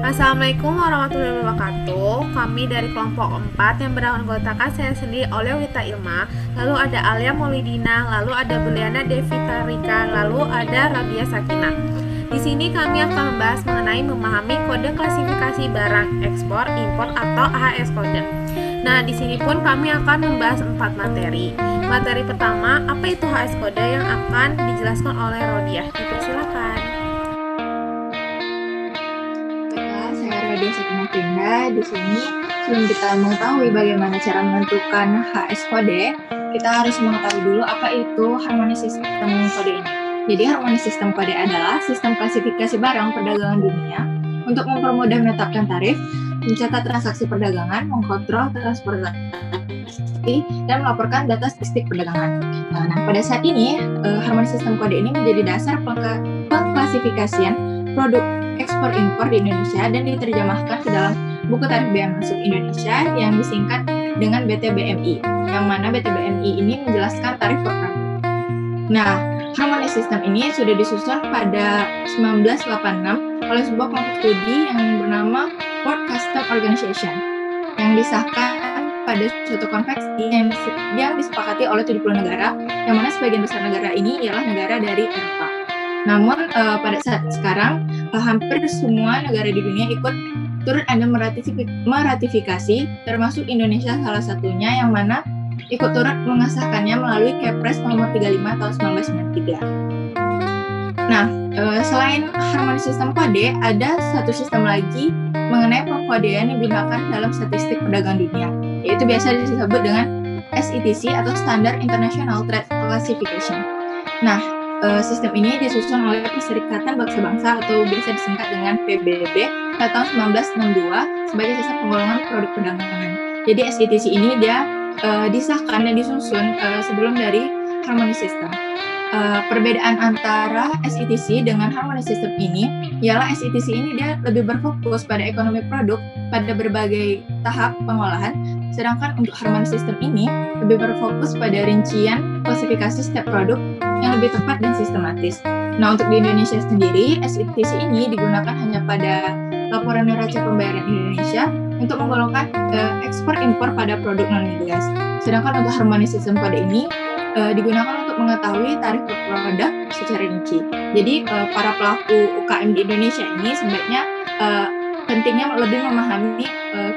Assalamualaikum warahmatullahi wabarakatuh. Kami dari kelompok 4 yang beranggotakan saya sendiri oleh Wita Ilma, lalu ada Alia Maulidina, lalu ada Buliana Devita Rika, lalu ada Rabia Sakina. Di sini kami akan membahas mengenai memahami kode klasifikasi barang ekspor impor atau HS kode. Nah, di sini pun kami akan membahas 4 materi. Materi pertama, apa itu HS kode yang akan dijelaskan oleh Rodiah. Dipersilakan. Saya Radia Sakina Pinda. Di sini sebelum kita mengetahui bagaimana cara menentukan HS kode, kita harus mengetahui dulu apa itu harmonis sistem kode ini. Jadi harmonis sistem kode adalah sistem klasifikasi barang perdagangan dunia untuk mempermudah menetapkan tarif, mencatat transaksi perdagangan, mengkontrol transportasi, dan melaporkan data statistik perdagangan. Nah, pada saat ini harmonis sistem kode ini menjadi dasar pengklasifikasian produk ekspor impor di Indonesia dan diterjemahkan ke dalam buku tarif bea masuk Indonesia yang disingkat dengan BTBMI, yang mana BTBMI ini menjelaskan tarif per produk. Nah, harmonis sistem ini sudah disusun pada 1986 oleh sebuah kelompok studi yang bernama World Customs Organization yang disahkan pada suatu konvensi yang disepakati oleh 70 negara, yang mana sebagian besar negara ini ialah negara dari Eropa. Namun pada saat sekarang hampir semua negara di dunia ikut turut ada meratifikasi, termasuk Indonesia salah satunya, yang mana ikut turut mengesahkannya melalui Kepres nomor 35 tahun 1993. Nah, selain harmonis sistem kode, ada satu sistem lagi mengenai pengkodean yang digunakan dalam statistik perdagangan dunia, yaitu biasa disebut dengan SITC atau Standard International Trade Classification. Nah, sistem ini disusun oleh Perserikatan Bangsa-Bangsa atau biasa disingkat dengan PBB pada tahun 1962 sebagai sistem penggolongan produk perdagangan. Jadi SITC ini dia disahkan dan disusun sebelum dari harmonis sistem. Perbedaan antara SITC dengan harmonis sistem ini ialah SITC ini dia lebih berfokus pada ekonomi produk pada berbagai tahap pengolahan, sedangkan untuk harmonis sistem ini lebih berfokus pada rincian klasifikasi setiap produk yang lebih tepat dan sistematis. Nah, untuk di Indonesia sendiri, SITC ini digunakan hanya pada laporan neraca pembayaran Indonesia untuk menggolongkan ekspor impor pada produk non-migas. Sedangkan untuk harmonis sistem kode ini digunakan untuk mengetahui tarif per produk secara rinci. Jadi para pelaku UKM di Indonesia ini sebaiknya pentingnya lebih memahami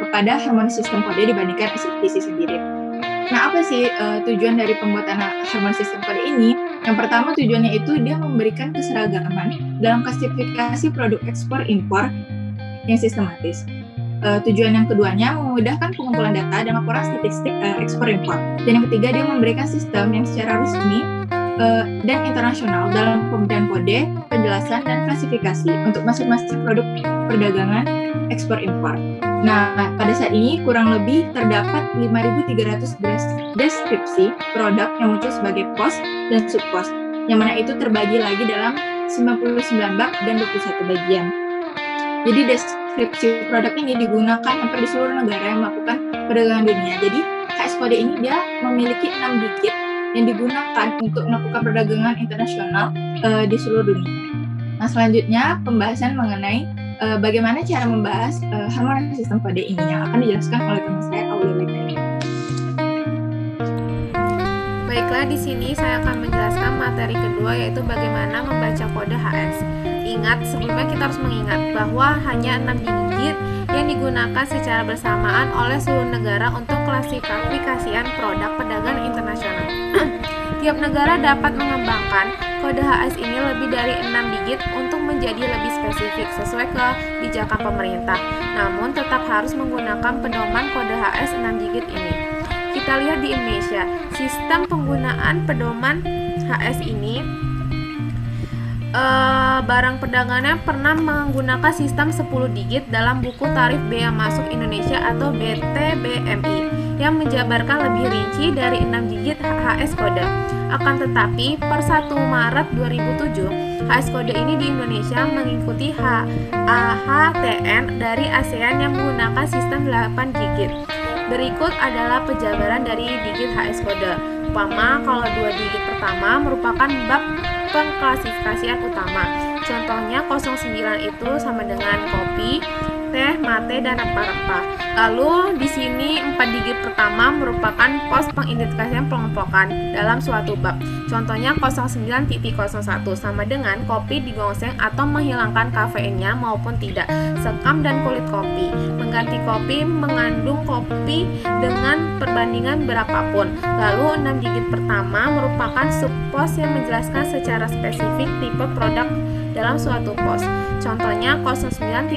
kepada harmonis sistem kode dibandingkan SITC sendiri. Nah, apa sih tujuan dari pembuatan harmonis sistem kode ini? Yang pertama, tujuannya itu dia memberikan keseragaman dalam klasifikasi produk ekspor impor yang sistematis. Tujuan yang keduanya memudahkan pengumpulan data dan laporan statistik ekspor impor. Dan yang ketiga, dia memberikan sistem yang secara resmi dan internasional dalam pemberian kode, penjelasan, dan klasifikasi untuk masing-masing produk perdagangan ekspor impor. Nah, pada saat ini kurang lebih terdapat 5.300 deskripsi produk yang muncul sebagai pos dan subpos, yang mana itu terbagi lagi dalam 99 bab dan 21 bagian. Jadi deskripsi produk ini digunakan hampir di seluruh negara yang melakukan perdagangan dunia. Jadi HS kode ini dia memiliki 6 digit yang digunakan untuk melakukan perdagangan internasional di seluruh dunia. Nah, selanjutnya pembahasan mengenai bagaimana cara membahas harmonis sistem kode ini yang akan dijelaskan oleh teman saya Aulia Wita. Baiklah, di sini saya akan menjelaskan materi kedua, yaitu bagaimana membaca kode HS. Ingat, sebelumnya kita harus mengingat bahwa hanya 6 digit yang digunakan secara bersamaan oleh seluruh negara untuk klasifikasian produk perdagangan internasional. Tiap negara dapat mengembangkan kode HS ini lebih dari 6 digit untuk menjadi lebih spesifik sesuai kebijakan pemerintah. Namun tetap harus menggunakan pedoman kode HS 6 digit ini. Kita lihat di Indonesia, sistem penggunaan pedoman HS ini barang perdagangannya pernah menggunakan sistem 10 digit dalam buku tarif bea masuk Indonesia atau BTBMI yang menjabarkan lebih rinci dari 6 digit HS kode. Akan tetapi per 1 Maret 2007 HS kode ini di Indonesia mengikuti HAHTN dari ASEAN yang menggunakan sistem 8 digit. Berikut adalah penjabaran dari digit HS kode. Umpama kalau 2 digit pertama merupakan bab pengklasifikasian utama. Contohnya 09 itu sama dengan kopi, teh, mate, dan rempah-rempah. Lalu di sini 4 digit pertama merupakan pos pengidentifikasian pengelompokan dalam suatu bab. Contohnya 09.01 sama dengan kopi digongseng atau menghilangkan kafeinnya maupun tidak. Sekam dan kulit kopi. Mengganti kopi mengandung kopi dengan perbandingan berapapun. Lalu 6 digit pertama merupakan subpos yang menjelaskan secara spesifik tipe produk dalam suatu pos. Contohnya 09.01.11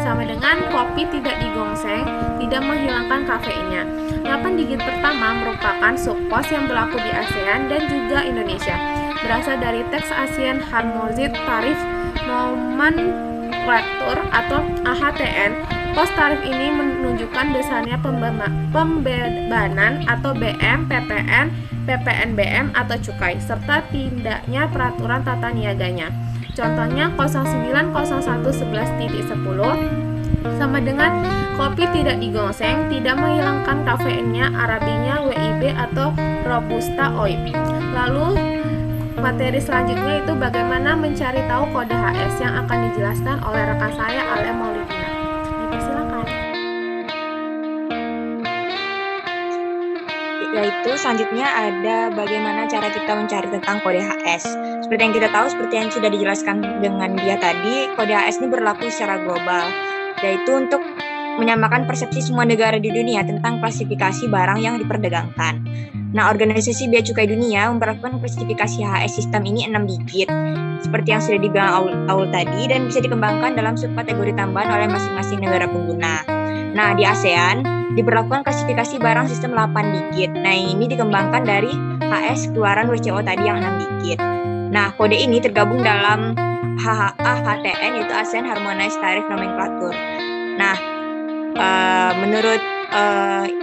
sama dengan kopi tidak digongseng, tidak menghilangkan kafeinnya. 8 digit pertama merupakan subpos yang berlaku di ASEAN dan juga Indonesia. Berasal dari teks ASEAN Harmonized Tarif Nomenklatur atau AHTN. Pos tarif ini menunjukkan besarnya pembebanan atau BM, PPN, PPNBM atau cukai, serta tindaknya peraturan tata niaganya. Contohnya 09.01.11.10 sama dengan kopi tidak digongseng, tidak menghilangkan kafeinnya, Arabinya WIB atau Robusta OIB. Lalu materi selanjutnya itu bagaimana mencari tahu kode HS yang akan dijelaskan oleh rekan saya Alia Maulidina. Dipersilakan. Yaitu selanjutnya ada bagaimana cara kita mencari tentang kode HS. Seperti yang kita tahu, seperti yang sudah dijelaskan dengan dia tadi, kode HS ini berlaku secara global, yaitu untuk menyamakan persepsi semua negara di dunia tentang klasifikasi barang yang diperdagangkan. Nah, Organisasi Bea Cukai Dunia memperlakukan klasifikasi HS sistem ini 6 digit, seperti yang sudah dibilang Aul tadi, dan bisa dikembangkan dalam subkategori tambahan oleh masing-masing negara pengguna. Nah, di ASEAN diberlakukan klasifikasi barang sistem 8 digit. Nah, ini dikembangkan dari HS keluaran WCO tadi yang 6 digit. Nah, kode ini tergabung dalam AHTN, yaitu ASEAN Harmonized Tariff Nomenclature. Nah, menurut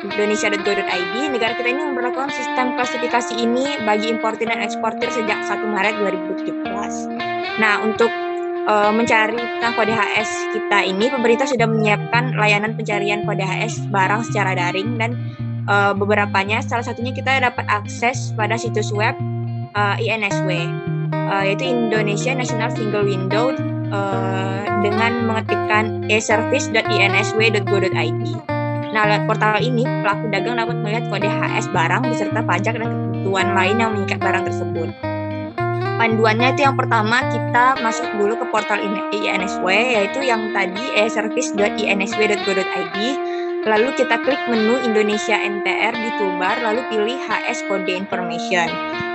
Indonesia.go.id, negara kita ini memperlakukan sistem klasifikasi ini bagi importir dan eksportir sejak 1 Maret 2017. Nah, untuk mencari tentang kode HS kita ini, pemerintah sudah menyiapkan layanan pencarian kode HS barang secara daring, dan beberapanya, salah satunya kita dapat akses pada situs web INSW, yaitu Indonesia National Single Window, dengan mengetikkan e-service.insw.go.id. Nah, lewat portal ini, pelaku dagang dapat melihat kode HS barang beserta pajak dan ketentuan lain yang mengikat barang tersebut. Panduannya itu yang pertama, kita masuk dulu ke portal INSW, yaitu yang tadi e-service.insw.go.id. Lalu kita klik menu Indonesia NTR di toolbar, lalu pilih HS Code Information.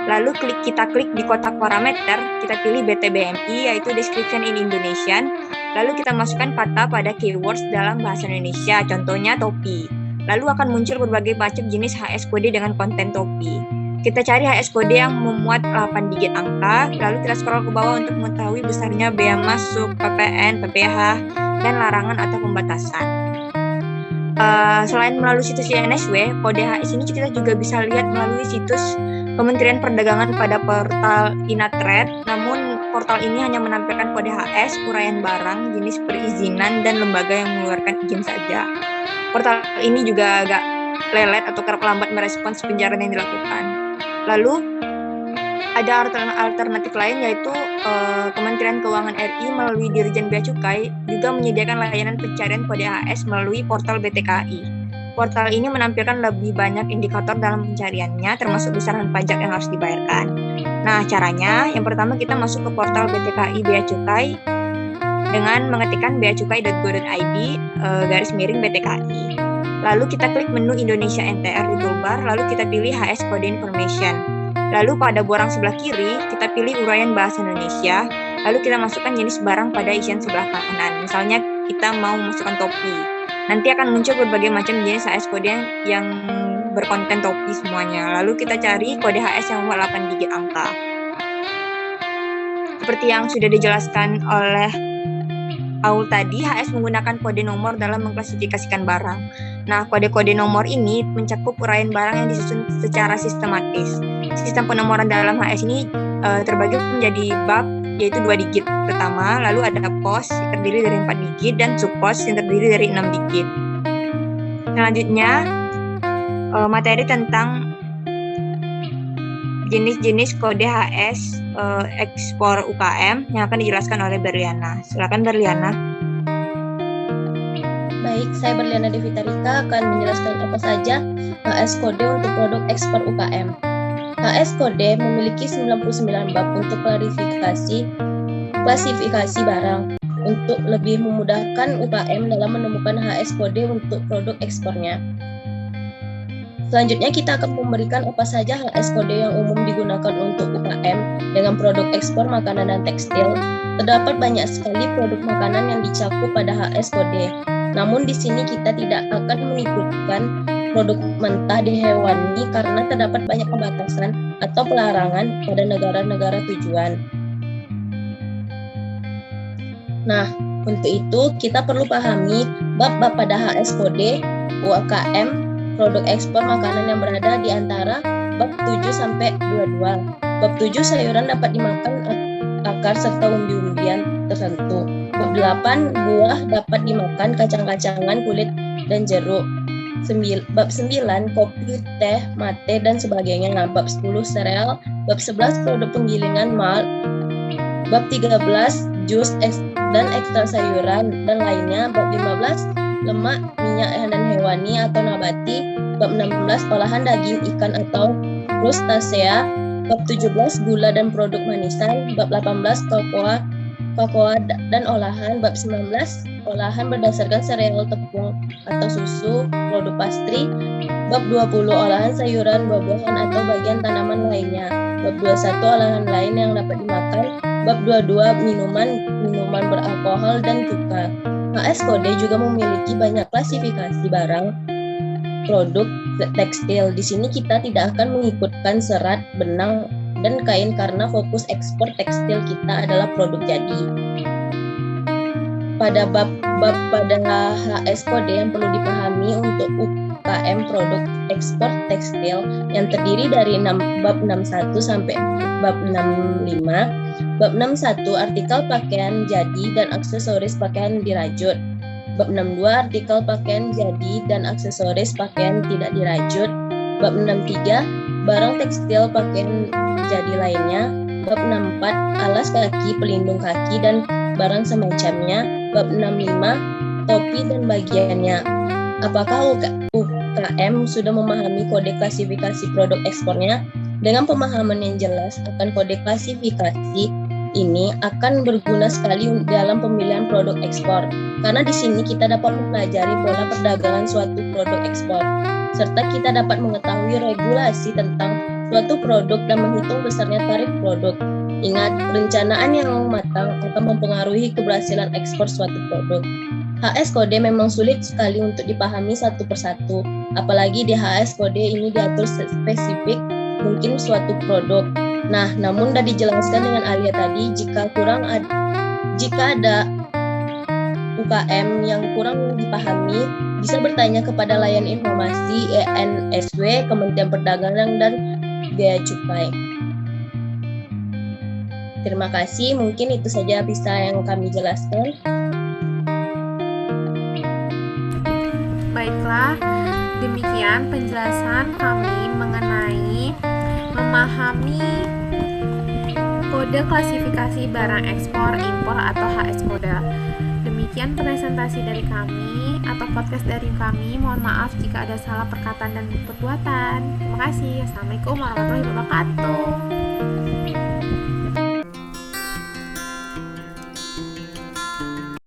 Lalu kita klik di kotak parameter, kita pilih BTBMI, yaitu Description in Indonesian. Lalu kita masukkan kata pada keywords dalam bahasa Indonesia, contohnya topi. Lalu akan muncul berbagai macam jenis HS kode dengan konten topi. Kita cari HS kode yang memuat 8 digit angka, lalu kita scroll ke bawah untuk mengetahui besarnya bea masuk, PPN, PPH, dan larangan atau pembatasan. Selain melalui situs INSW, kode HS ini kita juga bisa lihat melalui situs Kementerian Perdagangan pada portal INATRADE, namun portal ini hanya menampilkan kode HS, uraian barang, jenis perizinan, dan lembaga yang mengeluarkan izin saja. Portal ini juga agak lelet atau kerap lambat merespons pencarian yang dilakukan. Lalu, ada alternatif lain, yaitu Kementerian Keuangan RI melalui Dirjen Bea Cukai juga menyediakan layanan pencarian kode HS melalui portal BTKI. Portal ini menampilkan lebih banyak indikator dalam pencariannya, termasuk besaran pajak yang harus dibayarkan. Nah, caranya, yang pertama kita masuk ke portal BTKI Bea Cukai dengan mengetikkan beacukai.go.id /BTKI. Lalu kita klik menu Indonesia NTR di toolbar, lalu kita pilih HS Code Information. Lalu pada borang sebelah kiri, kita pilih uraian bahasa Indonesia, lalu kita masukkan jenis barang pada isian sebelah kanan. Misalnya kita mau memasukkan topi. Nanti akan muncul berbagai macam jenis HS kode yang berkonten topi semuanya. Lalu kita cari kode HS yang 8 digit angka. Seperti yang sudah dijelaskan oleh Aul tadi, HS menggunakan kode nomor dalam mengklasifikasikan barang. Nah, kode-kode nomor ini mencakup uraian barang yang disusun secara sistematis. Sistem penomoran dalam HS ini terbagi menjadi bab, yaitu 2 digit pertama, lalu ada pos yang terdiri dari 4 digit dan subpos yang terdiri dari 6 digit. Selanjutnya, materi tentang jenis-jenis kode HS ekspor UKM yang akan dijelaskan oleh Berliana. Silakan Berliana. Baik, saya Berliana Devita Rika akan menjelaskan apa saja HS Kode untuk produk ekspor UKM. HS Kode memiliki 99 bab untuk klasifikasi barang untuk lebih memudahkan UKM dalam menemukan HS Kode untuk produk ekspornya. Selanjutnya kita akan memberikan apa saja HS Kode yang umum digunakan untuk UKM dengan produk ekspor makanan dan tekstil. Terdapat banyak sekali produk makanan yang dicakup pada HS Kode. Namun di sini kita tidak akan mengikutkan produk mentah di hewani karena terdapat banyak pembatasan atau pelarangan pada negara-negara tujuan. Nah, untuk itu kita perlu pahami bab-bab pada HS Kode UKM produk ekspor makanan yang berada di antara bab 7 sampai 22. Bab 7 sayuran dapat dimakan akar serta umbi-umbian tertentu. Bab 8 buah dapat dimakan kacang-kacangan, kulit dan jeruk. Bab 9 kopi, teh, mate dan sebagainya. Bab 10 sereal. Bab 11 produk penggilingan malt. Bab 13 jus dan ekstrak sayuran dan lainnya. Bab 15 lemak, minyak dan hewani atau nabati. Bab 16 olahan daging ikan atau crustacea. Bab 17 gula dan produk manisan. Bab 18 kokoa dan olahan. Bab 19 olahan berdasarkan sereal, tepung atau susu, produk pastry. Bab 20 olahan sayuran, buah-buahan atau bagian tanaman lainnya. Bab 21 olahan lain yang dapat dimakan. Bab 22 minuman beralkohol dan cuka. HS Kode juga memiliki banyak klasifikasi barang produk tekstil. Di sini kita tidak akan mengikutkan serat, benang, dan kain karena fokus ekspor tekstil kita adalah produk jadi. Pada bab pada HS Kode yang perlu dipahami untuk UKM produk ekspor tekstil yang terdiri dari bab 61 sampai bab 65. Bab 61 artikel pakaian jadi dan aksesoris pakaian dirajut. Bab 62 artikel pakaian jadi dan aksesoris pakaian tidak dirajut. Bab 63 barang tekstil pakaian jadi lainnya. Bab 64 alas kaki, pelindung kaki dan barang semacamnya. Bab 65 topi dan bagiannya. Apakah UKM sudah memahami kode klasifikasi produk ekspornya? Dengan pemahaman yang jelas akan kode klasifikasi ini akan berguna sekali dalam pemilihan produk ekspor. Karena di sini kita dapat mempelajari pola perdagangan suatu produk ekspor, serta kita dapat mengetahui regulasi tentang suatu produk dan menghitung besarnya tarif produk. Ingat, perencanaan yang matang akan mempengaruhi keberhasilan ekspor suatu produk. HS Kode memang sulit sekali untuk dipahami satu persatu, apalagi di HS Kode ini diatur spesifik mungkin suatu produk. Nah, namun sudah dijelaskan dengan Alia tadi, jika ada UKM yang kurang dipahami, bisa bertanya kepada layan informasi ENSW, Kementerian Perdagangan dan Bea Cukai. Terima kasih, mungkin itu saja bisa yang kami jelaskan. Baiklah, demikian penjelasan kami mengenai memahami kode klasifikasi barang ekspor, impor atau HS Kode. Demikian presentasi dari kami atau podcast dari kami. Mohon maaf jika ada salah perkataan dan perbuatan. Terima kasih. Assalamualaikum warahmatullahi wabarakatuh.